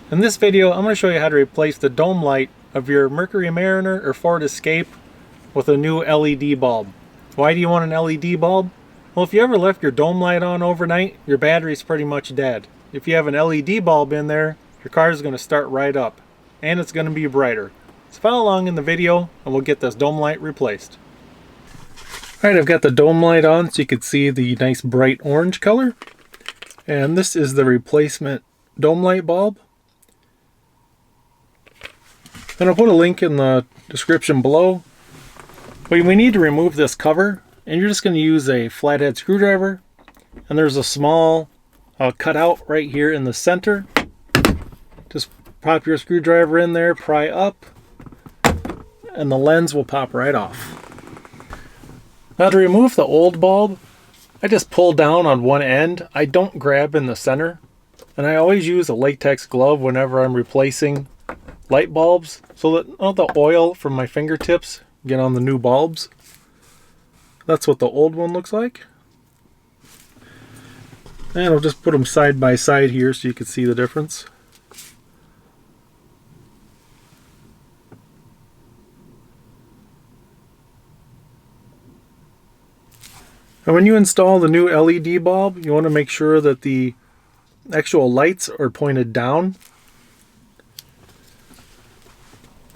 In this video, I'm going to show you how to replace the dome light of your Mercury Mariner or Ford Escape with a new LED bulb. Why do you want an LED bulb? Well, if you ever left your dome light on overnight, your battery's pretty much dead. If you have an LED bulb in there, your car is going to start right up, and it's going to be brighter. So follow along in the video, and we'll get this dome light replaced. Alright, I've got the dome light on so you can see the nice bright orange color. And this is the replacement dome light bulb. And I'll put a link in the description below. But we need to remove this cover, and you're just going to use a flathead screwdriver. And there's a small cutout right here in the center. Just pop your screwdriver in there, pry up, and the lens will pop right off. Now to remove the old bulb, I just pull down on one end. I don't grab in the center. And I always use a latex glove whenever I'm replacing light bulbs so that all the oil from my fingertips get on the new bulbs. That's what the old one looks like. And I'll just put them side by side here so you can see the difference. And when you install the new LED bulb, you want to make sure that the actual lights are pointed down.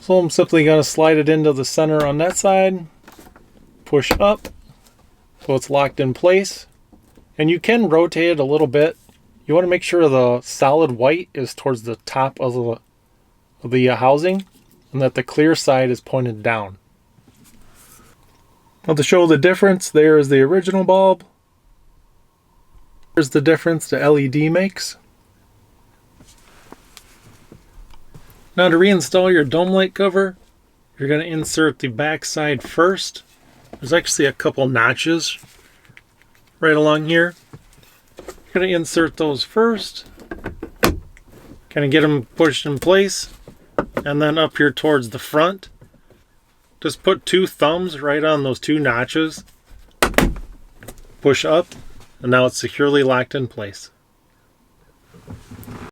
So I'm simply going to slide it into the center on that side, push up so it's locked in place, and you can rotate it a little bit. You want to make sure the solid white is towards the top of the housing and that the clear side is pointed down. Now to show the difference, there is the original bulb. Here's the difference the LED makes. Now to reinstall your dome light cover, you're going to insert the back side first. There's actually a couple notches right along here. You're going to insert those first. Kind of get them pushed in place. And then up here towards the front, just put two thumbs right on those two notches. Push up, and now it's securely locked in place.